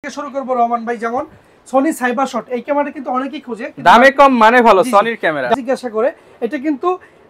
থেকে শুরু করব রহমান ভাই। যেমন সনি সাইবার শট, এই ক্যামেরাটা কিন্তু অনেকেই খোঁজে, দামে কম মানে ভালো সনির ক্যামেরা। জিজ্ঞাসা করে এটা কিন্তু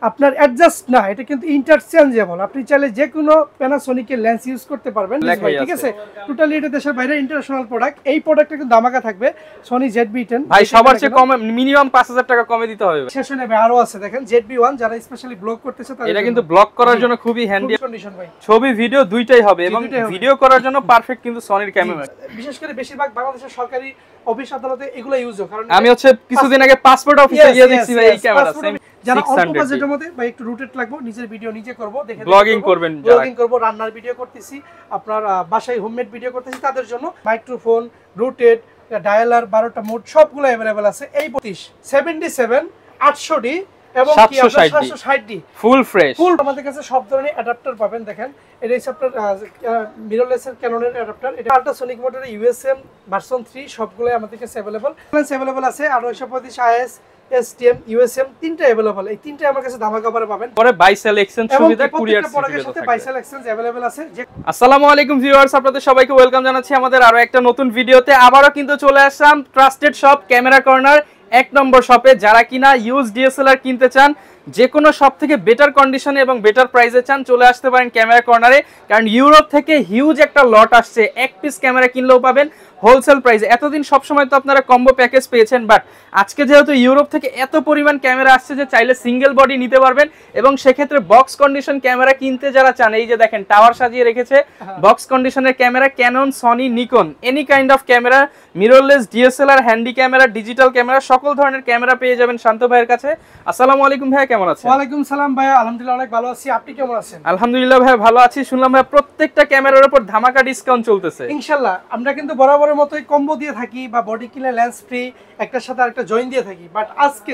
আপনার অ্যাডজাস্ট না, এটা কিন্তু ইন্টারচেঞ্জেবল। আপনি চাইলে যে কোনো প্যানাসোনিকের লেন্স ইউজ করতে পারবেন, ঠিক আছে। টোটালি এটা দেশের বাইরে ইন্টারন্যাশনাল প্রোডাক্ট। এই প্রোডাক্টটা কিন্তু দামাকা থাকবে সনি ZB-10 ভাই, সবার চেয়ে কম মিনিমাম 5000 টাকা কমে দিতে হবে। শেষ নেবে আরো আছে, দেখেন ZB-1 যারা স্পেশালি ব্লগ করতেছে তাদের এটা কিন্তু ব্লগ করার জন্য খুবই হ্যান্ডি কন্ডিশন ভাই। ছবি ভিডিও দুইটাই হবে এবং ভিডিও করার জন্য পারফেক্ট কিন্তু সনির ক্যামেরা। বিশেষ করে বেশিরভাগ বাংলাদেশের সরকারি অফিস আদালতে এগুলো ইউজ হয়। কারণ আমি হচ্ছে কিছুদিন আগে পাসপোর্ট অফিসে গিয়ে দেখছি ভাই এই ক্যামেরা সেম যারা অল্প বাজেটের মধ্যে বা একটু রুটেড লাগবে, নিজের ভিডিও নিজে করব, দেখে ব্লগিং করবেন, ব্লগিং করব, রান্নার ভিডিও করতেছি, আপনার বাসায় হোমমেড ভিডিও করতেছি, তাদের জন্য মাইক্রোফোন, রুটেড, ডায়ালার, 12টা মোড সবগুলো अवेलेबल আছে। এই 77 800D এবং কি 760D ফুল ফ্রেশ। ফুল আমাদের কাছে সব ধরনের অ্যাডাপ্টার পাবেন। দেখেন এটা হচ্ছে আপনার মিররলেসের ক্যাননের অ্যাডাপ্টার। এটা আল্ট্রাসোনিক মোটরের USM ভার্সন 3 সবগুলোই আমাদের কাছে अवेलेबल আছে। 835 IS STM USM তিনটা अवेलेबल। এই তিনটা আমার কাছে ধামাকা করে পাবেন। পরে বাইসেল এক্সচেঞ্জ সুবিধা, কুরিয়ার প্রোডাক্টের সাথে বাইসেল এক্সচেঞ্জ अवेलेबल আছে। আসসালামু আলাইকুম ভিউয়ার্স, আপনাদের সবাইকে ওয়েলকাম জানাচ্ছি আমাদের আরো একটা নতুন ভিডিওতে। আবারো কিন্তু চলে আসলাম ট্রাস্টেড শপ ক্যামেরা কর্নার 1 নম্বর শপে। যারা কিনা ইউজ DSLR কিনতে চান, যে কোনো শপ থেকে বেটার কন্ডিশনে এবং বেটার প্রাইসে চান, চলে আসতে পারেন ক্যামেরা কর্নারে। কারণ ইউরোপ থেকে হিউজ একটা লট আসছে, এক পিস ক্যামেরা কিনলেও পাবেন হোলসেল প্রাইসে। এতদিন সবসময় তো আপনারা কম্বো প্যাকেজ পেয়েছেন, বাট আজকে যেহেতু ইউরোপ থেকে এত পরিমাণ ক্যামেরা আসছে যে চাইলে সিঙ্গেল বডি নিতে পারবেন। এবং সেক্ষেত্রে বক্স কন্ডিশন ক্যামেরা কিনতে যারা চান, এই যে দেখেন টাওয়ার সাজিয়ে রেখেছে বক্স কন্ডিশনের camera, Canon, Sony, Nikon, any kind of camera, mirrorless, DSLR, handy camera, digital camera, সকল ধরনের ক্যামেরা পেয়ে যাবেন শান্ত ভাইয়ের কাছে। আসসালামু আলাইকুম ভাই, কেমন আছেন? ওয়ালাইকুম সালাম ভাই, আলহামদুলিল্লাহ অনেক ভালো আছি। আপনি কেমন আছেন? আলহামদুলিল্লাহ ভাই ভালো আছি। শুনলাম ভাই প্রত্যেকটা ক্যামেরার উপর ধামাকা ডিসকাউন্ট চলতেছে। ইনশাআল্লাহ আমরা কিন্তু বরাবরের মতোই কম্বো দিয়ে থাকি বা বডি কিনে লেন্স ফ্রি একটার সাথে আরেকটা জয়েন দিয়ে থাকি। বাট আজকে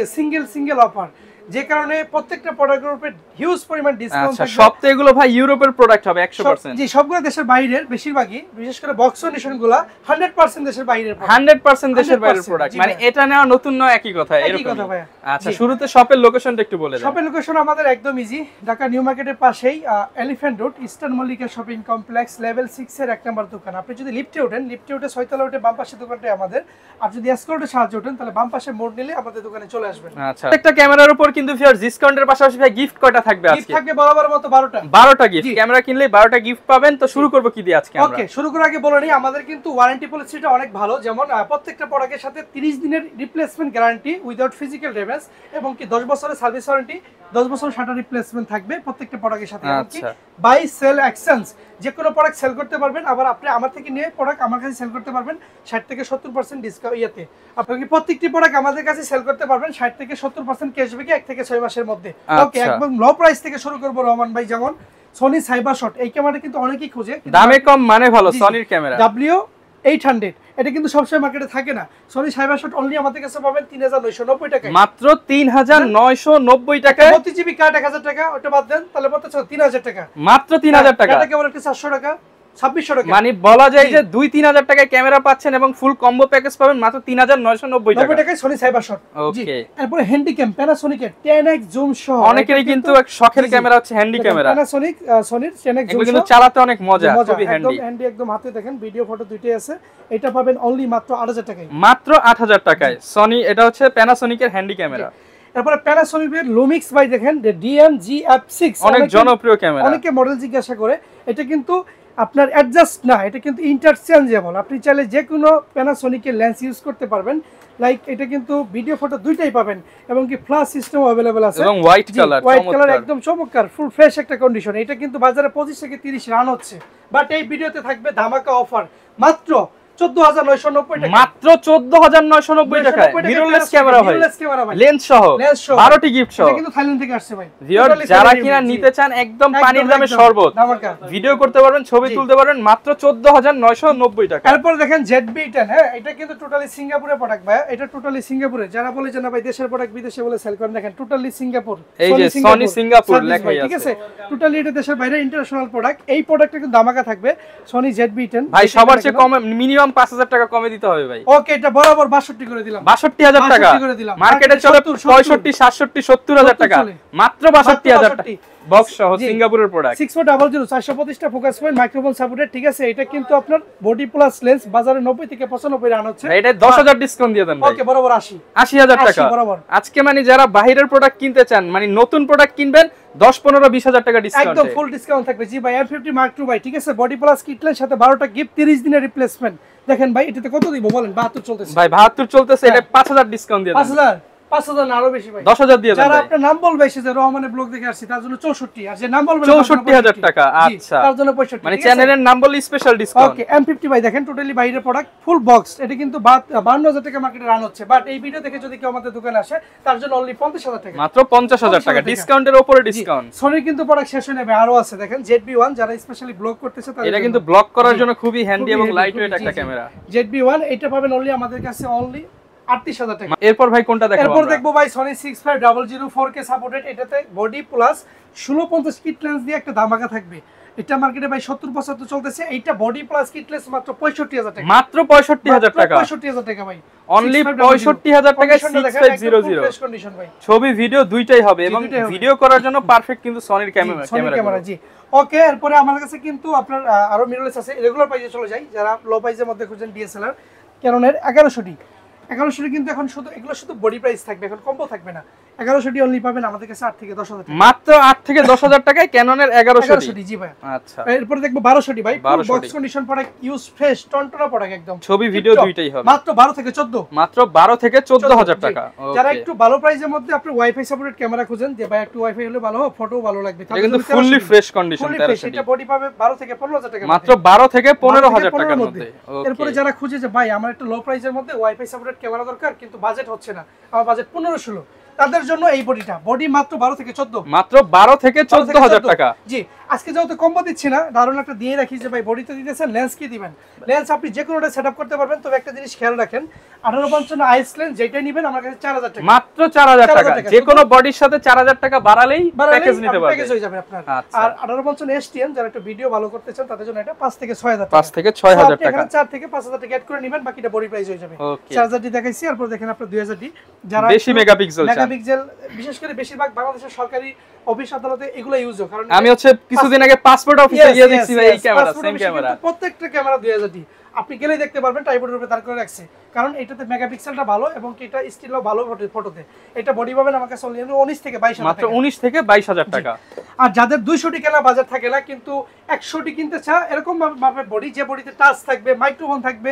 সিঙ্গেল অফার, যে কারণে প্রত্যেকটা প্রোডাক্টের উপরে হিউজ পরিমাণ ডিসকাউন্ট থাকবে। সব তো এগুলো ভাই ইউরোপের প্রোডাক্ট হবে 100%। জি, সবগুলো দেশের বাইরের, বেশিরভাগই বিশেষ করে বক্স কন্ডিশনগুলো 100% দেশের বাইরের, 100% দেশের বাইরের প্রোডাক্ট। মানে এটা নেওয়া নতুন নয়, একই কথা এরকম। আচ্ছা, শুরুতে শপের লোকেশনটা একটু বলে দেন। শপের লোকেশন আমাদের একদম ইজি, ঢাকা নিউ মার্কেটের পাশেই elephant road, eastern Mallika shopping complex, level 6 এর 1 নম্বর দোকান। আপনি যদি লিফটে ওঠেন, লিফটে উঠে 6 তলা উঠে বাম পাশে দোকানটাই আমাদের। আর যদি এসকর্টে সাহায্য ওঠেন, তাহলে বাম পাশে মোড় নিলে আমাদের দোকানে চলে আসবেন। আচ্ছা, একটা ক্যামেরার উপর কিন্তু ফিয়ার ডিসকাউন্টের পাশাপাশি ভাই গিফট কয়টা থাকবে আজকে? গিফট থাকবে বরাবর মতো 12টা গিফট। ক্যামেরা কিনলে 12টা গিফট পাবেন। তো শুরু করব কি দিয়ে আজকে আমরা? ওকে, শুরু করার আগে বলে নিই আমাদের কিন্তু ওয়ারেন্টি পলিসিটা অনেক ভালো। যেমন প্রত্যেকটা প্রোডাক্টের সাথে 30 দিনের replacement guarantee without physical damage, এবং কি 10 বছরের সার্ভিস ওয়ারেন্টি, 10 বছর শাটার রিপ্লেসমেন্ট থাকবে প্রত্যেকটা প্রোডাক্টের সাথে। আচ্ছা, বাই সেল এক্সচেঞ্জ, যে কোনো প্রোডাক্ট সেল করতে পারবেন। আবার আপনি আমার থেকে নিয়ে প্রোডাক্ট আমার কাছে সেল করতে পারবেন 60 থেকে 70% ডিসকাউন্ট ইয়াতে। আপনি প্রত্যেকটি প্রোডাক্ট আমাদের কাছে সেল করতে পারবেন 60 থেকে 70% ক্যাশব্যাকে 1 থেকে 6 মাসের মধ্যে। ওকে, একদম লো প্রাইস থেকে শুরু করব রহমান ভাই। যেমন সনি সাইবার শট, এই ক্যামেরাটা কিন্তু অনেকেই খোঁজে, দামে কম মানে ভালো সনির ক্যামেরা। W800 এটা কিন্তু সবসময় মার্কেটে থাকে না। সনি সাইবার শট অনলি আমাদের কাছে পাবেন 3990 টাকায়, মাত্র 3990 টাকায়। 32 জিবি কার্ড 1000 টাকা, ওটা বাদ দেন তাহলে বলতে 3000 টাকা, মাত্র 3000 টাকা। এটা কেবল 400 টাকা, 2600 টাকা। মানে বলা যায় যে 2-3000 টাকায় ক্যামেরা পাচ্ছেন এবং ফুল কম্বো প্যাকেজ পাবেন মাত্র 3990 টাকায় সনি সাইবার শট। ওকে, এরপর হ্যান্ডিক্যাম প্যানাসোনিকের 10x জুম সহ, অনেকেরই কিন্তু এক শখের ক্যামেরা হচ্ছে হ্যান্ডি ক্যামেরা। প্যানাসোনিক সনির 10x জুম কিন্তু চালাতে অনেক মজা, খুবই হ্যান্ডি। হ্যান্ডি একদম হাতে দেখেন, ভিডিও ফটো দুইটাই আছে। এটা পাবেন অনলি মাত্র 8000 টাকায়, মাত্র 8000 টাকায় সনি। এটা হচ্ছে প্যানাসোনিকের হ্যান্ডি ক্যামেরা। তারপরে প্যানাসোনিকের লুমিক্স ভাই দেখেন DMG-F6, অনেক জনপ্রিয় ক্যামেরা। অনেকে মডেল জিজ্ঞাসা করে, এটা কিন্তু আপনার অ্যাডজাস্ট না, এটা কিন্তু ইন্টারচেঞ্জেবল। আপনি চাইলে যে কোনো প্যানাসোনিকের লেন্স ইউজ করতে পারবেন। লাইক এটা কিন্তু ভিডিও ফটো দুইটাই পাবেন, এবং কি ফ্ল্যাশ সিস্টেম अवेलेबल আছে, এবং হোয়াইট কালার একদম চমৎকার ফুল ফ্রেশ একটা কন্ডিশন। এটা কিন্তু বাজারে 25 থেকে 30 রান হচ্ছে, বাট এই ভিডিওতে থাকবে ধামাকা অফার মাত্র 14990 টাকা, মাত্র 14990 টাকায় মিররলেস ক্যামেরা ভাই, লেন্স সহ 12টি গিফট সহ। এটা কিন্তু থাইল্যান্ড থেকে আসছে ভাই। ভিউয়ার যারা কিনা নিতে চান একদম পানির দামে শরবত, ভিডিও করতে পারবেন, ছবি তুলতে পারবেন মাত্র 14990 টাকা। তারপর দেখেন ZB-10, হ্যাঁ এটা কিন্তু টোটালি সিঙ্গাপুরের প্রোডাক্ট ভাই। এটা টোটালি সিঙ্গাপুরে, যারা বলে যে না ভাই দেশের প্রোডাক্ট বিদেশে বলে সেল করেন, দেখেন টোটালি সিঙ্গাপুর, এই যে সনি সিঙ্গাপুর লেখাই আছে, ঠিক আছে। টোটালি এটা দেশের বাইরে ইন্টারন্যাশনাল প্রোডাক্ট। এই প্রোডাক্টটা কিন্তু ধামাকা থাকবে সনি ZB-10 ভাই, সবার চেয়ে কম মিনিমাম 5000 টাকা কমে দিতে হবে ভাই। ওকে, এটা বরাবর 62 করে দিলাম, 62000 টাকা। মার্কেটে চলে 65 67 70000 টাকা, মাত্র 62000 টাকা। বক্স সহ সিঙ্গাপুরের প্রোডাক্ট 6400 425টা ফোকাস পয়েন্ট মাইক্রোফোন সাপোর্টেড, ঠিক আছে। এটা কিন্তু আপনার বডি প্লাস লেন্স বাজারে 90 থেকে 95 রান হচ্ছে, এটা 10000 ডিসকাউন্ট দিয়ে দেন ভাই। ওকে বরাবর 80000 টাকা বরাবর। আজকে মানে যারা বাইরের প্রোডাক্ট কিনতে চান, মানে নতুন প্রোডাক্ট কিনবেন 10 15 20000 টাকা ডিসকাউন্ট, একদম ফুল ডিসকাউন্ট থাকবে। জি ভাই M50 Mark II ভাই, ঠিক আছে। বডি প্লাস কিটলের সাথে 12টা গিফট, 30 দিনের রিপ্লেসমেন্ট। দেখেন ভাই এটাতে কত দিব বলেন? 72 চলতেছে ভাই, 72 চলতেছে। এটা 5000 ডিসকাউন্ট দিয়ে দেন। 5000 না আরো বেশি ভাই, 10000 দিয়ে দেন। যারা আপনার নাম বলবে এসে যে রহমানের ব্লগ দেখে আসছি তার জন্য 64, আর যে নাম বলবে 64000 টাকা। আচ্ছা, তার জন্য 65, মানে চ্যানেলের নাম বললে স্পেশাল ডিসকাউন্ট। ওকে M50 ভাই দেখেন টোটালি বাইরের প্রোডাক্ট, ফুল বক্স। এটা কিন্তু 52000 টাকা মার্কেটে রান হচ্ছে, বাট এই ভিডিও দেখে যদি কেউ আমাদের দোকানে আসে তার জন্য অনলি 50000 টাকা, মাত্র 50000 টাকা ডিসকাউন্টের উপরে ডিসকাউন্ট। সনির কিন্তু প্রোডাক্ট শেষ হয়ে যাবে, আরো আছে দেখেন ZB1, যারা স্পেশালি ব্লগ করতেছে তাদের এটা কিন্তু ব্লক করার জন্য খুবই হ্যান্ডি এবং লাইট ওয়েট একটা ক্যামেরা। ZB1 এটা পাবেন অনলি আমাদের কাছে অনলি 38000 টাকা। এরপর ভাই কোনটা দেখাবো? এরপর দেখবো ভাই Sony 6500 4K সাপোর্টেড। এটাতে বডি প্লাস 1650 কিট লেন্স দিয়ে একটা ধামাকা থাকবে। এটা মার্কেটে ভাই 70-75 চলতেছে। এইটা বডি প্লাস কিট লেন্স মাত্র 65000 টাকা, মাত্র 65000 টাকা, 65000 টাকা ভাই, অনলি 65000 টাকায় 6500 ফ্রেশ কন্ডিশন ভাই। ছবি ভিডিও দুইটাই হবে এবং ভিডিও করার জন্য পারফেক্ট কিন্তু সনির ক্যামেরা। জি ওকে। এরপরে আমার কাছে কিন্তু আপনার আরো মিররলেস আছে। রেগুলার প্রাইসে চলে যাই, যারা লো প্রাইসের মধ্যে খুঁজেন DSLR ক্যাননের 1100 কিন্তু এখন শুধু এগুলো শুধু বডি প্রাইস থাকবে, এখন কম্বো থাকবে না। 1100 অনলি পাবেন আমাদের কাছে 8 থেকে 10000 টাকা, মাত্র 8 থেকে 10000 টাকায় ক্যাননের 1100। জি ভাই। আচ্ছা, এরপর দেখবো 1200 ভাই, box condition product, use fresh টনটনা প্রোডাক্ট একদম, ছবি ভিডিও দুইটাই হবে, মাত্র 12 থেকে 14, মাত্র 12 থেকে 14000 টাকা। যারা একটু ভালো প্রাইসের মধ্যে আপনি ওয়াইফাই সাপোর্টেড ক্যামেরা খুঁজেন, যে ভাই একটু ওয়াইফাই হলে ভালো হবে, ফটো ভালো লাগবে, এটা কিন্তু ফুললি ফ্রেশ কন্ডিশন। এটা বডি পাবে 12 থেকে 15000 টাকা, মাত্র 12 থেকে 15000 টাকার মধ্যে। এরপরে যারা খুঁজে যে ভাই আমার একটা লো প্রাইসের মধ্যে ওয়াইফাই সাপোর্টেড ক্যামেরা দরকার কিন্তু বাজেট হচ্ছে না, আমার বাজেট 15-16, তাদের জন্য এই বডিটা, বডি মাত্র 12 থেকে 14, মাত্র 12 থেকে 14000 টাকা। জি আজকে যেহেতু কম্বো দিচ্ছি না, দারুণ একটা দিয়ে রাখি যে ভাই বডিতে দিতেছেন, লেন্স কি দিবেন? লেন্স আপনি যে কোনোটা সেটআপ করতে পারবেন, তবে একটা জিনিস খেয়াল রাখেন, 1855 আইস লেন্স যেটা নেবেন আমার কাছে 4000 টাকা, মাত্র 4000 টাকা। যে কোনো বডির সাথে 4000 টাকা বাড়ালেই প্যাকেজ নিতে পারবেন, প্যাকেজ হয়ে যাবে আপনার। আর 1855 STM যারা একটু ভিডিও ভালো করতে চান তাদের জন্য এটা 5 থেকে 6000 টাকা, 5 থেকে 6000 টাকা, 4 থেকে 5000 টাকা অ্যাড করে নেবেন, বাকিটা বডি প্রাইস হয়ে যাবে। 4000 ডি দেখাইছি, এরপর দেখেন আপনার 2000 ডি, যারা বেশি মেগাপিক্সেল বিশেষ করে বেশিরভাগ বাংলাদেশের সরকারি অফিস আদালতে এগুলো ইউজ হয়, কারণ আমি হচ্ছে কিছুদিন আগে পাসপোর্ট অফিসে গিয়ে দেখছি ভাই এই ক্যামেরা, সেম ক্যামেরা, প্রত্যেকটা ক্যামেরা 2000 ডি, আপনি গেলেই দেখতে পারবেন ট্রাইপডের উপরে দাঁড় করে রাখছে, কারণ এটাতে মেগাপিক্সেলটা ভালো এবং এটা স্টিলও ভালো ফটোতে। এটা বডি পাবেন আমার কাছে 19 থেকে 22000 মাত্র 19 থেকে 22000 টাকা। আর যাদের 200 টি কেনা বাজার থাকে না কিন্তু 100 টি কিনতে চায়, এরকম ভাবে বডি, যে বডিতে টাচ থাকবে, মাইক্রোফোন থাকবে,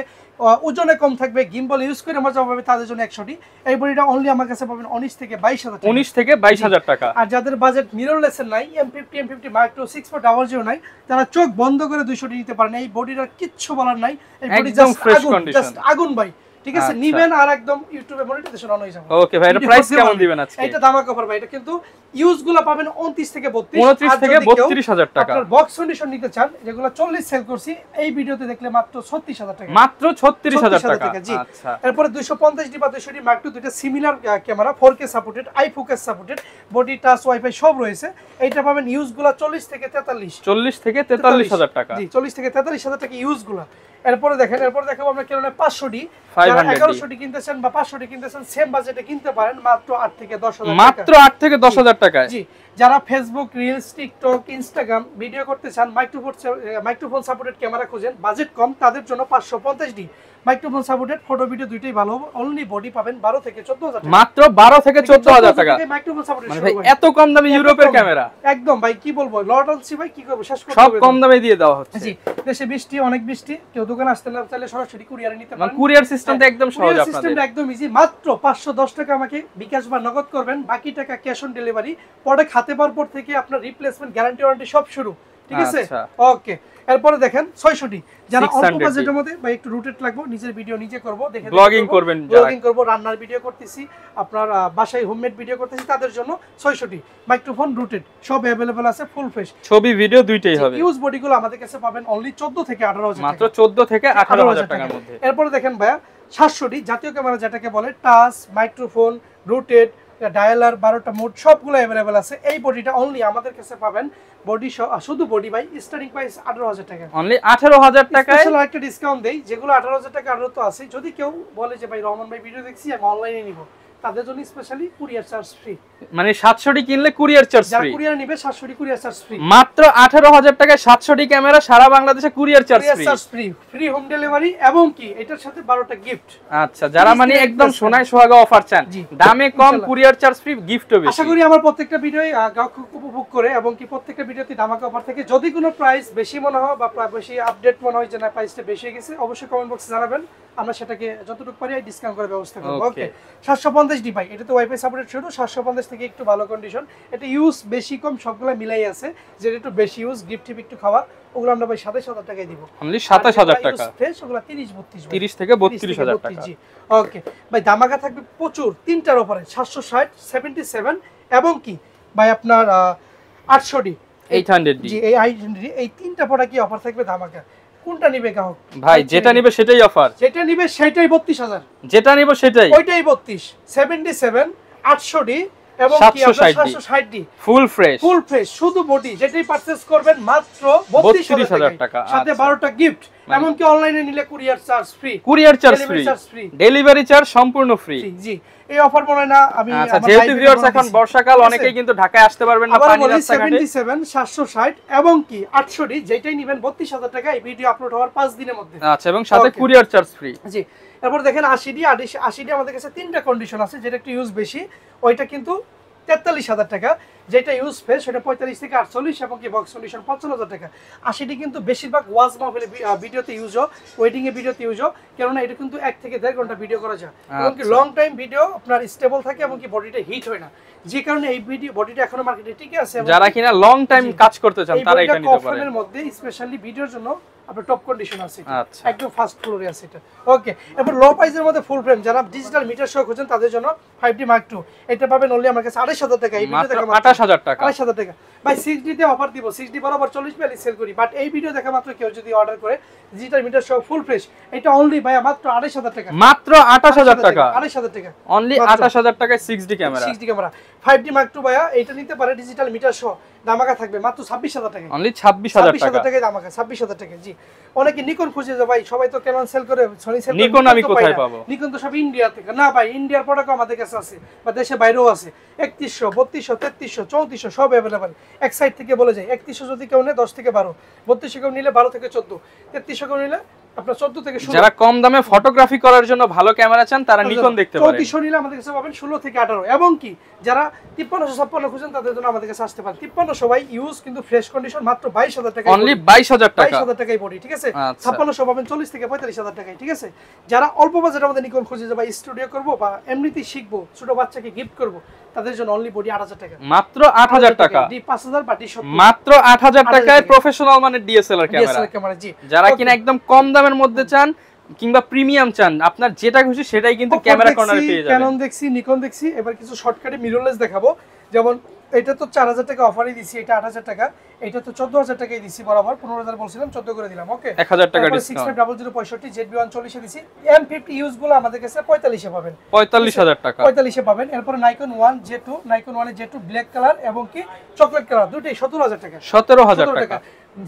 ওজনে কম থাকবে, গিম্বল ইউজ করে মজা পাবে, তাদের জন্য 100 টি। এই বডিটা অনলি আমার কাছে পাবেন 19 থেকে 22000 টাকা, 19 থেকে 22000 টাকা। আর যাদের বাজেট মিররলেস নাই, M50 Mark II 6400 নাই, তারা চোখ বন্ধ করে 200 টি নিতে পারেন। এই বডিটার কিচ্ছু বলার নাই, এই বডি জাস্ট আগুন ভাই, ঠিক আছে। নিবেন আর একদম ইউটিউবে মনিটাইজেশন অন হয়ে যাবে। ওকে ভাই, এটা প্রাইস কেমন দিবেন আজকে? এটা ধামাকা অফার ভাই, এটা কিন্তু ইউজগুলো পাবেন 29 থেকে 32, 29 থেকে 32000 টাকা। আপনার বক্স কন্ডিশন নিতে চান, যেগুলো 40 সেল করছি, এই ভিডিওতে দেখলে মাত্র 36000 টাকা, মাত্র 36000 টাকা। আচ্ছা, এরপর 250 ডি বা 200 ডি Mark II দুইটা similar camera, 4K supported, I focus supported, body touch wifi সব রয়েছে। এইটা পাবেন ইউজগুলো 40 থেকে 43, 40 থেকে 43000 টাকা, জি 40 থেকে 43000 টাকা ইউজগুলো। এরপরে দেখেন, এরপর দেখাবো আমরা কেন 500 ডি, 1100 ডি কিনতেছেন বা 500 ডি কিনতেছেন, সেম বাজেটে কিনতে পারেন মাত্র 8 থেকে 10000 টাকা, মাত্র 8 থেকে 10000 টাকায়। জি যারা Facebook, reels, TikTok, Instagram video করতে চান, মাইক্রোফোন সাপোর্টেড ক্যামেরা খুঁজেন, বাজেট কম, তাদের জন্য 550 D microphone supported, photo video দুইটাই ভালো হবে, অনলি বডি পাবেন 12 থেকে 14000 টাকা, মাত্র 12 থেকে 14000 টাকা। মাইক্রোফোন সাপোর্টেড মানে ভাই এত কম দামে ইউরোপের ক্যামেরা, একদম ভাই কি বলবো, লট আনছি ভাই, কি করব, শেষ করতে সব হবে, কম দামে দিয়ে দেওয়া হচ্ছে। জি দেশে বৃষ্টি, অনেক বৃষ্টি, কেউ দোকানে আসতে না চাইলে সরাসরি কুরিয়ারে নিতে পারেন, কুরিয়ার সিস্টেমটা একদম সহজ, আপনাদের সিস্টেমটা একদম ইজি। মাত্র 510 টাকা আমাকে বিকাশ বা নগদ করবেন, বাকি টাকা ক্যাশ অন ডেলিভারি, প্রোডাক্ট হাতে পাওয়ার পর থেকে আপনার রিপ্লেসমেন্ট, গ্যারান্টি, ওয়ারেন্টি সব শুরু, ঠিক আছে। ওকে, এরপরে দেখেন 600 ডি, যারা অল্প বাজেটের মধ্যে বা একটু রুটেড লাগবে, নিজের ভিডিও নিজে করব, দেখে ব্লগিং করবেন, ব্লগিং করব, রান্নার ভিডিও করতেছি, আপনার বাসায় হোমমেড ভিডিও করতেছি, তাদের জন্য 600 ডি মাইক্রোফোন রুটেড সব अवेलेबल আছে, ফুল ফ্রেশ, ছবি ভিডিও দুইটাই হবে। ইউজ বডিগুলো আমাদের কাছে পাবেন অনলি 14 থেকে 18000 টাকা, মাত্র 14 থেকে 18000 টাকার মধ্যে। এরপরে দেখেন ভাইয়া 700 ডি জাতীয় ক্যামেরা, যেটাকে বলে টাচ, মাইক্রোফোন, রুটেড, ডায়ালার, 12টা মোড সবগুলো अवेलेबल আছে। এই বডিটা অনলি আমাদের কাছে পাবেন, বডি শুধু বডি ভাই, স্টার্টিং প্রাইস 18000 টাকা, অনলি 18000 টাকায়। স্পেশাল একটা ডিসকাউন্ট দেই, যেগুলো 18000 টাকা আরো তো আছে, যদি কেউ বলে যে ভাই রহমান ভাই ভিডিও দেখছি আমি অনলাইনে নিব, তাদের জন্য স্পেশালি কুরিয়ার চার্জ ফ্রি। মানে 700 কিনলে কুরিয়ার চার্জ যারা ফ্রি, কুরিয়ার নেবে 700 কুরিয়ার চার্জ ফ্রি। মাত্র 18000 টাকায় 700 ক্যামেরা, সারা বাংলাদেশে courier charge free, free home delivery এবং কি এটার সাথে 12টা গিফট। আচ্ছা, যারা মানে একদম সোনায় সোহাগা অফার চান, দামে কম, কুরিয়ার চার্জ ফ্রি, গিফটও বেশি। আশা করি আমার প্রত্যেকটা ভিডিওই খুব উপভোগ করে এবং কি প্রত্যেকটা ভিডিওতে ধামাকা অফার থাকে। যদি কোনো প্রাইস বেশি মনে হয় বা বেশি আপডেট মনে হয় যে না প্রাইসটা বেশি হয়ে গেছে, অবশ্যই কমেন্ট বক্সে জানাবেন, আমরা সেটাকে যতটুকু পারি ডিসকাউন্ট করার ব্যবস্থা করব। ওকে, 750 ডি ভাই, এটা তো ওয়াইফাই সাপোর্টেড শুধু 750 থেকে একটু ভালো কন্ডিশন, এটা ইউজ বেশি কম সবগুলা মিলাই আছে, যেটা একটু বেশি ইউজ গিফট টিপ একটু খাওয়া, ওগুলো আমরা ভাই 27000 টাকায় দিব। অনলি 27000 টাকা, ফ্রেশ ওগুলো 30 থেকে 32000 টাকা। জি ওকে ভাই, ধামাকা থাকবে প্রচুর, তিনটার উপরে 760, 77 এবং কি ভাই আপনার 800 ডি, 800 ডি, জি এই 800 ডি, এই তিনটা প্রোডাক্ট কি অফার থাকবে ধামাকা। কোনটা নিবে গ্রাহক ভাই? যেটা নিবে সেটাই অফার, যেটা নিবে সেটাই 32000, যেটা নিবে সেটাই, ওইটাই 32, 77, 800 ডি এবং কি 760 ডি ফুল ফ্রেশ, শুধু বডি যেটাই পারচেজ করবেন মাত্র 32000 টাকা, সাথে 12টা গিফট, এমনকি অনলাইনে নিলে courier charge free, delivery charge সম্পূর্ণ ফ্রি। জি এই অফার মনে না আমি আচ্ছা, যেহেতু ভিউয়ার্স এখন বর্ষাকাল, অনেকেই কিন্তু ঢাকায় আসতে পারবেন না, পানি রাস্তাঘাটে 77, 760 এবং কি 800 ডি যেটাই নেবেন 32000 টাকা, এই ভিডিও আপলোড হওয়ার 5 দিনের মধ্যে। আচ্ছা, এবং সাথে কুরিয়ার চার্জ ফ্রি। জি এরপর দেখেন 80 ডি আমাদের কাছে তিনটা কন্ডিশন আছে, যেটা একটু ইউজ বেশি ওইটা কিন্তু 43000 টাকা, যেটা ইউজ ফেস সেটা 45 থেকে 48 এবং কি বক্স কন্ডিশন 55000 টাকা। 80 ডি কিন্তু বেশিরভাগ ওয়াজ মাহফিলে ভিডিওতে ইউজ হয়, ওয়েডিং এ ভিডিওতে ইউজ হয়, কেননা এটা কিন্তু 1 থেকে 1.5 ঘন্টা ভিডিও করা যায় এবং কি লং টাইম ভিডিও আপনার স্টেবল থাকে এবং কি বডিটা হিট হয় না, যে কারণে এই ভিডিও বডিটা এখনো মার্কেটে টিকে আছে। যারা কিনা লং টাইম কাজ করতে চান তারা এটা নিতে পারেন। এর মধ্যে স্পেশালি ভিডিওর জন্য আপনার টপ কন্ডিশন আছে, আচ্ছা একদম ফার্স্ট ফ্লোরে আছে এটা। ওকে, এরপর লো প্রাইসের মধ্যে ফুল ফ্রেম যারা ডিজিটাল মিটার সহ খুঁজেন তাদের জন্য 5D Mark II, এটা পাবেন অনলি আমার কাছে 28000 টাকা। এই ভিডিও দেখা মাত্র 28000 টাকা, 28000 টাকা ভাই। 6D তে অফার দিব, 6D বরাবর 40 সেল করি, বাট এই ভিডিও দেখা মাত্র কেউ যদি অর্ডার করে ডিজিটাল মিটার সহ ফুল ফ্রেশ, এটা অনলি ভাই মাত্র 28000 টাকা, মাত্র 28000 টাকা, 28000 টাকা অনলি 28000 টাকায় 6D camera, 6D camera 5D Mark II ভাইয়া, এটা নিতে পারে ডিজিটাল মিটার সহ, ধামাকা থাকবে মাত্র 26000 টাকা, অনলি 26000 টাকায় ধামাকা, 26000 টাকা। জি অনেকে নিকন খুঁজে যায় ভাই, সবাই তো ক্যানন সেল করে, সনি সেল করে, নিকন আমি কোথায় পাবো? নিকন তো সব ইন্ডিয়া থেকে, না ভাই ইন্ডিয়ার প্রোডাক্ট আমাদের কাছে আছে বা দেশে বাইরেও আছে, 3100, 3200, 3300, 3400 সব अवेलेबल। এক সাইড থেকে বলে যায় 3100 যদি কেউ নেয় 10 থেকে 12, 3200 কেউ নিলে 12 থেকে 14, 3300 কেউ নিলে আপনার 14 থেকে 16। যারা কম দামে ফটোগ্রাফি করার জন্য ভালো ক্যামেরা চান তারা নিকন দেখতে পারেন। 3400 নিলে আমাদের কাছে পাবেন 16 থেকে 18, এবং কি যারা 5356 খুঁজেন তাদের জন্য আমাদের কাছে আসতে পারেন। 5300 ভাই ইউজ কিন্তু ফ্রেশ কন্ডিশন, মাত্র 22000 টাকা, অনলি 22000 টাকা, 22000 টাকাই পড়ি, ঠিক আছে। 5600 পাবেন 40 থেকে 45000 টাকায়, ঠিক আছে। যারা অল্প বাজেটের মধ্যে নিকন খুঁজে যে ভাই স্টুডিও করব বা এমনিতেই শিখবো, ছোট বাচ্চাকে গিফট করব, তাদের জন্য অনলি বডি 8000 টাকা, মাত্র 8000 টাকা, ডি 5000 বা ডি 70, মাত্র 8000 টাকায় প্রফেশনাল মানের ডিএসএলআর ক্যামেরা। জি যারা কিনা একদম কম দামের মধ্যে চান কিংবা প্রিমিয়াম চান, আপনার যেটা খুশি সেটাই কিন্তু ক্যামেরা কর্নারে পেয়ে যাবেন। ক্যানন দেখছি, নিকন দেখছি, এবার কিছু শর্টকাটে মিররলেস দেখাবো। যেমন এটা তো 4000 টাকা অফারই দিছি, এটা 8000 টাকা, এটা তো 14000 টাকাই দিছি বরাবর, 15000 বলছিলাম 14 করে দিলাম। ওকে, 1000 টাকা ডিসকাউন্ট, 650065 ZB1 40 এ দিছি। M50 ইউজ গুলো আমাদের কাছে 45 এ পাবেন, 45000 টাকা, 45 এ পাবেন। এরপর নাইকন 1 J2, নাইকন 1 এর J2 ব্ল্যাক কালার এবং কি চকলেট কালার, দুটোই 17000 টাকা, 17000 টাকা।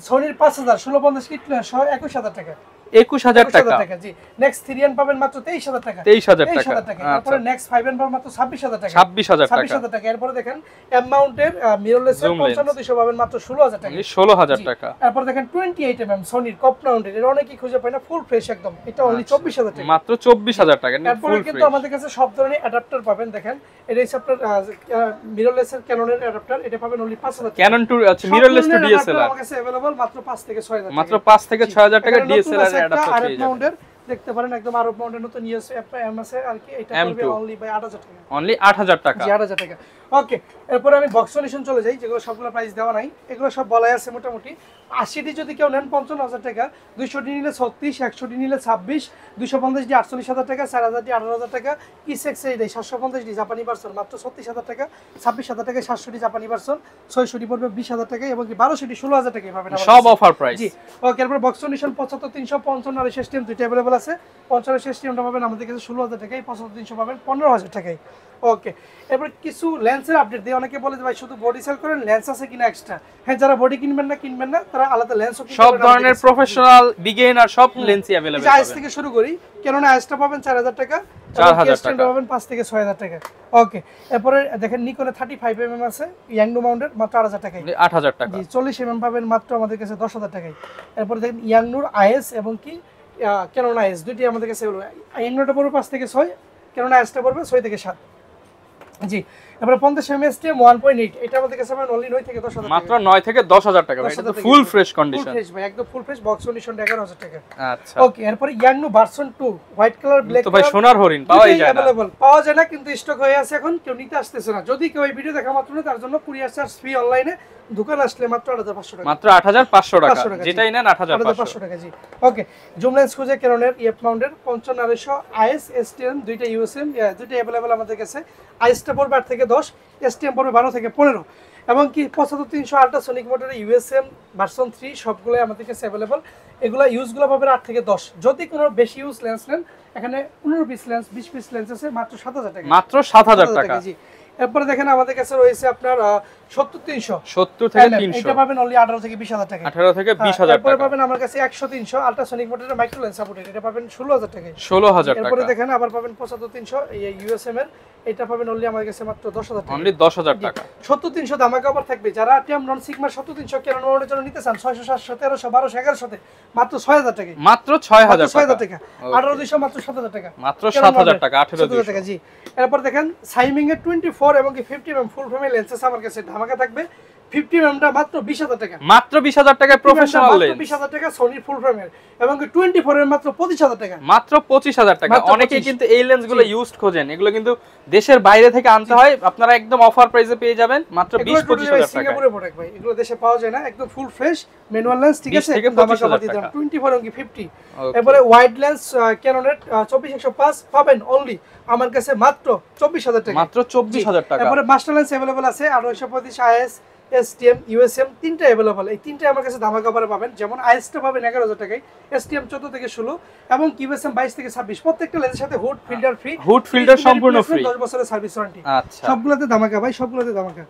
সনির 5000 1650 কিট 21000 টাকা, 21000 টাকা। জি নেক্সট 3N পাবেন মাত্র 23000 টাকা, 23000 টাকা। তারপরে নেক্সট 5N পাবেন মাত্র 26000 টাকা, 26000 টাকা। এরপর দেখেন এম মাউন্টের মিররলেস 55200 পাবেন মাত্র 16000 টাকা, 16000 টাকা। এরপর দেখেন 28mm সনির কপ মাউন্টের, এটা অনেকেই খুঁজে পায় না, ফুল ফ্রেশ একদম, এটা অনলি 24000 টাকা, মাত্র 24000 টাকা। এরপর কিন্তু আমাদের কাছে সব ধরনের অ্যাডাপ্টার পাবেন। দেখেন এটা হচ্ছে আপনার মিররলেসের ক্যাননের অ্যাডাপ্টার, এটা পাবেন অনলি 5000 টাকা। ক্যানন টু আছে মিররলেস টু ডিএসএলআর আমার কাছে अवेलेबल মাত্র 5 থেকে 6000 টাকা, মাত্র 5 থেকে 6000 টাকা ডিএসএলআর অ্যাডাপ্টার পেয়ে যাবেন। দেখতে পারেন একদম আরব মাউন্টের নতুন ইউএস এম আছে আর কি, এটা পড়বে অনলি বাই 8000 টাকা, অনলি 8000 টাকা, জি 8000 টাকা। ওকে, এরপর আমি বক্স সলিউশন চলে যাই, যেগুলো সবগুলো প্রাইস দেওয়া নাই, এগুলো সব বলাই আছে মোটামুটি। 80 ডি যদি কেউ নেন 55000 টাকা, 200 ডি নিলে 36, 100 ডি নিলে 26, 250 ডি 48000 টাকা, 4000 ডি 18000 টাকা, E6 এই 750 ডি জাপানি ভার্সন মাত্র 36000 টাকা, 26000 টাকা 700 ডি জাপানি ভার্সন, 600 ডি পড়বে 20000 টাকা এবং কি 1200 ডি 16000 টাকায় পাবেন সব অফার প্রাইস। জি ওকে, এরপর বক্স সলিউশন 75355 আর সিস্টেম দুইটা अवेलेबल আছে। 55 সিস্টেমটা পাবেন আমাদের কাছে 16000 টাকায়, 75300 পাবেন 15000 টাকায়। ওকে, এরপর কিছু লেন্সের আপডেট দিই অনেকে বলে যে ভাই শুধু বডি সেল করেন, লেন্স আছে কিনা এক্সট্রা। হ্যাঁ, যারা বডি কিনবেন না তারা আলাদা লেন্সও কিনতে সব পারেন। ধরনের প্রফেশনাল বিগিনার সব লেন্সই अवेलेबल আইস পাবেন। থেকে শুরু করি, কেননা আইসটা পাবেন 4000 টাকা, 4000 টাকা পাবেন 5 থেকে 6000 টাকা। ওকে, এরপরে দেখেন নিকনে 35 mm আছে ইয়াংনো মাউন্টেড, মাত্র 8000 টাকায়। 8000 টাকা। জি, 40 mm পাবেন মাত্র আমাদের কাছে 10000 টাকায়। এরপরে দেখেন ইয়াংনুর আইএস এবং কি ক্যানন আইএস দুইটি আমাদের কাছে হলো। ইয়াংনোটা পড়বে 5 থেকে 6, ক্যানন আইএসটা পড়বে 6 থেকে 7। জি, এবারে 50 mm STM 1.8, এটা আমাদের কাছে পাবেন অনলি 9 থেকে 10000 টাকা, মাত্র 9 থেকে 10000 টাকা ভাই। এটা তো full fresh condition, full fresh ভাই, একদম ফুল ফ্রেশ, বক্স কন্ডিশন 11000 টাকা। আচ্ছা ওকে, এরপরে ইয়াংনো ভার্সন 2 হোয়াইট কালার ব্ল্যাক তো ভাই সোনার হরিণ পাওয়াই যায় না, পাওয়া যায় না, কিন্তু স্টক হয়ে আছে, এখন কেউ নিতে আসতেছে না। যদি কেউ এই ভিডিও দেখা মাত্র নেয় তার জন্য কুরিয়ার চার্জ ফ্রি, অনলাইনে দোকান আসলে মাত্র 8500 টাকা, মাত্র 8500 টাকা, যেটাই নেন 8500 টাকা। জি, ওকে, জুম লেন্স খুঁজে ক্যাননের ইএফ মাউন্টেড 55900 আইএস এসটিএম দুইটা ইউএসএম দুইটা अवेलेबल আমাদের কাছে। আইএসটা পড়বে 8 থেকে 10, এসটিএম পড়বে 12 থেকে 15, এবং কি 75300 আল্ট্রাসোনিক মোটরের ইউএসএম ভার্সন 3 সবগুলো আমাদের কাছে अवेलेबल। এগুলা ইউজগুলো পাবেন 8 থেকে 10। যদি কোনো বেশি ইউজ লেন্স নেন, এখানে 15 পিস লেন্স 20 পিস লেন্স আছে মাত্র 7000 টাকা, মাত্র 7000 টাকা। জি, এরপরে দেখেন আমাদের কাছে রয়েছে আপনার 70300, 70 থেকে 300, এটা পাবেন অনলি 18 থেকে 20000 টাকা। 18 থেকে 20000 এরপরে টাকা। পাবেন আমার কাছে 100-300 আল্ট্রাসোনিক মোটরের মাইক্রো লেন্স সাপোর্টেড, এটা পাবেন 16000 টাকায়। 16000 এরপরে টাকা। দেখেন আবার পাবেন 75300 এই ইউএসএম এর, এটা পাবেন অনলি আমার কাছে মাত্র 10000 টাকা, অনলি 10000 টাকা। 70300 ধামাকা অফার থাকবে। যারা টিএম নন সিগমা 70300 ক্যানন মোডের জন্য নিতে চান 600 700 1300 1200 1100 তে মাত্র 6000 টাকায়, মাত্র 6000 টাকা। 18200 মাত্র 7000 টাকা, মাত্র 7000 টাকা, 18000 টাকা। জি, এরপর দেখেন সাইমিং এর 24 এবং 50 mm ফুল ফ্রেম লেন্সেস আমার কাছে ধামাকা থাকবে। 50 mm টা মাত্র 20000 টাকা, মাত্র 20000 টাকায় প্রফেশনাল লেন্স, 20000 টাকা সনির ফুল ফ্রেমের, এবং 24 এর মাত্র 25000 টাকা, মাত্র 25000 টাকা। মাত্র অনেকেই 25 কিন্তু এই লেন্সগুলো ইউজড খোঁজেন, এগুলো কিন্তু দেশের বাইরে থেকে আনতে হয়, আপনারা একদম অফার প্রাইসে পেয়ে যাবেন মাত্র 20-25000 টাকা। সিঙ্গাপুরে প্রোডাক্ট ভাই, এগুলো দেশে পাওয়া যায় না, একদম ফুল ফ্রেশ ম্যানুয়াল লেন্স, ঠিক 20 আছে, থেকে একদম ধামাকা 25,000 অফার দিয়ে দিলাম। টাকা। 24 এবং 50। Okay. এরপরে ওয়াইড লেন্স ক্যাননের 24105 পাবেন অনলি আমার কাছে মাত্র 24000 টাকা, মাত্র 24000 টাকা। এরপরে মাস্টার লেন্স अवेलेबल আছে 835 আইএস এসটিএম ইউএসএম তিনটা अवेलेबल। এই তিনটা আমার কাছে ধামাকা অফারে পাবেন। যেমন আইএসটা পাবেন 11000 টাকায়, এসটিএম 14 থেকে 16 এবং ইউএসএম 22 থেকে 26। প্রত্যেকটা লেন্সের সাথে hood filter free, hood filter সম্পূর্ণ ফ্রি, 10 বছরের সার্ভিস ওয়ারেন্টি। আচ্ছা, সবগুলোতে ধামাকা ভাই, সবগুলোতে ধামাকা।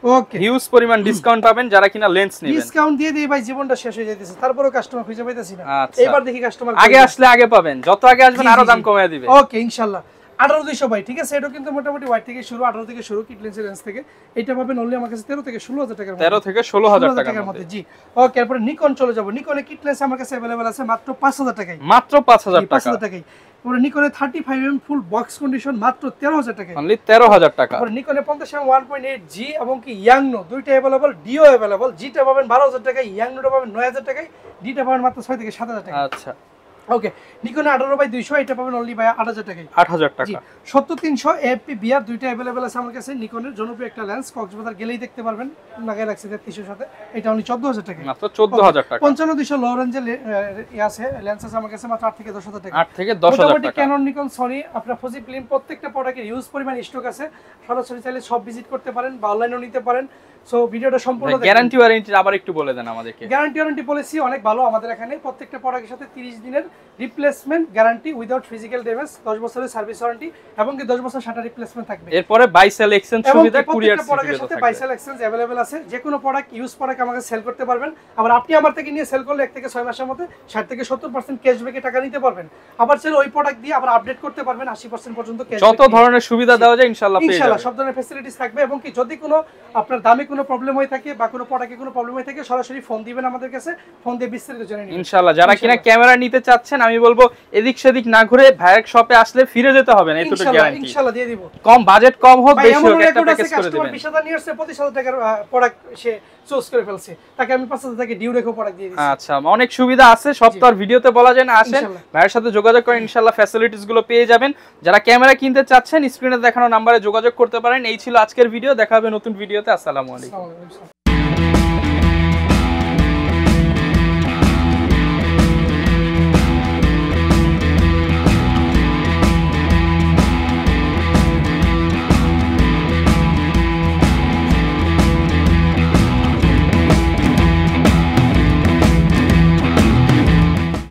ওকে, হিউজ পরিমাণ ডিসকাউন্ট পাবেন যারা কিনা লেন্স নেবেন। ডিসকাউন্ট দিয়ে দিই ভাই, জীবনটা শেষ হয়ে যাইতেছে, তারপরেও কাস্টমার খুঁজে পাইতেছি না। আচ্ছা। এবার দেখি কাস্টমার আগে আসলে আগে পাবেন, যত আগে আসবেন আরো দাম কমিয়ে দিবে। ওকে, ইনশাআল্লাহ 18200 ভাই, ঠিক আছে। এটা কিন্তু মোটামুটি ওয়াইড থেকে শুরু, 18 থেকে শুরু, কিট লেন্সের রেঞ্জ থেকে। এটা পাবেন অনলি আমার কাছে 13 থেকে 16000 টাকার মধ্যে, 13 থেকে 16000 টাকার মধ্যে। জি, ওকে। এরপর নিকন চলে যাব। নিকনে কিট লেন্স আমার কাছে अवेलेबल আছে মাত্র 5000 টাকায়, মাত্র 5000 টাকা, 5000 টাকায়। এরপর নিকনে 35 mm ফুল বক্স কন্ডিশন মাত্র 13000 টাকায়, অনলি 13000 টাকা। এরপর নিকনে 50 mm 1.8 জি এবং কি ইয়াংনো দুইটা अवेलेबल, ডিও अवेलेबल। জিটা পাবেন 12000 টাকায়, ইয়াংনোটা পাবেন 9000 টাকায়, ডিটা পাবেন মাত্র 6 থেকে 7000 টাকা। আচ্ছা, ওকে, নিকনে 18/200 এটা পাবেন অনলি ভাই 8000 টাকায়, 8000 টাকা। 70300 এফপি বিআর দুইটা अवेलेबल আছে আমার কাছে। নিকনের জনপ্রিয় একটা লেন্স, কক্সবাজার গেলেই দেখতে পারবেন, লাগাই রাখছি 3300 সাথে, এটা অনলি 14000 টাকা, মাত্র 14000 টাকা। 55200 লো রেঞ্জের আছে লেন্স আছে আমার কাছে মাত্র 8 থেকে 10000 টাকা, 8 থেকে 10000 মোটামুটি টাকা। ক্যানন নিকন সনি আপনার ফুজি ফিল্ম প্রত্যেকটা প্রোডাক্টের ইউজ পরিমাণ স্টক আছে। সরাসরি চাইলে সব ভিজিট করতে পারেন বা অনলাইনেও নিতে পারেন। সো ভিডিওটা সম্পূর্ণ দেখুন। গ্যারান্টি ওয়ারেন্টি আবার একটু বলে দেন আমাদেরকে। গ্যারান্টি ওয়ারেন্টি পলিসি অনেক ভালো আমাদের এখানে। প্রত্যেকটা প্রোডাক্টের সাথে 30 দিনের replacement guarantee without physical damage, 10 বছরের সার্ভিস ওয়ারেন্টি এবং কি 10 বছর শাটার রিপ্লেসমেন্ট থাকবে। এরপরে বাই সেল এক্সচেঞ্জ সুবিধা কুরিয়ার প্রোডাক্টের সাথে বাই সেল এক্সচেঞ্জ अवेलेबल আছে। যে কোনো প্রোডাক্ট ইউজ প্রোডাক্ট আমাকে সেল করতে পারবেন। আবার আপনি আমার থেকে নিয়ে সেল করলে 1 থেকে 6 মাসের মধ্যে 60 থেকে 70% ক্যাশব্যাকে টাকা নিতে পারবেন। আবার চাইলে ওই প্রোডাক্ট দিয়ে আবার আপডেট করতে পারবেন 80% পর্যন্ত ক্যাশব্যাক। যত ধরনের সুবিধা দেওয়া যায় ইনশাআল্লাহ পেয়ে যাবেন। ইনশাআল্লাহ সব ধরনের ফ্যাসিলিটিস থাকবে। এবং কি যদি কোনো আপনার দামে কোনো প্রবলেম হয়ে থাকে বা কোনো প্রোডাক্টে কোনো প্রবলেম হয়ে থাকে, সরাসরি ফোন দিবেন আমাদের কাছে, ফোন দিয়ে বিস্তারিত জেনে নিবেন ইনশাআল্লাহ। যারা কিনা ক্যামেরা নিতে চাচ্ছেন, আমি বলবো এদিক সেদিক না ঘুরে ভাইয়ের শপে আসলে ফিরে যেতে হবে না, এতটুকু গ্যারান্টি। ইনশাআল্লাহ দিয়ে দিব। কম বাজেট কম হোক বেশি হোক একটা প্যাকেজ করে কাস্টমার দিবেন। 20000 নিয়ে আসছে, 25000 টাকার প্রোডাক্ট সে চুজ করে ফেলছে, তাকে আমি 5000 টাকা ডিউ রেখে প্রোডাক্ট দিয়ে দিচ্ছি। আচ্ছা, অনেক সুবিধা আছে, সব তো আর ভিডিওতে বলা যায় না। আসেন ইনশাআল্লাহ। ভাইয়ের সাথে যোগাযোগ করেন, ইনশাআল্লাহ ফ্যাসিলিটিস গুলো পেয়ে যাবেন। যারা ক্যামেরা কিনতে চাচ্ছেন স্ক্রিনে দেখানো নম্বরে যোগাযোগ করতে পারেন। এই ছিল আজকের ভিডিও, দেখা হবে নতুন ভিডিওতে। আসসালামু আলাইকুম। আসসালামু আলাইকুম।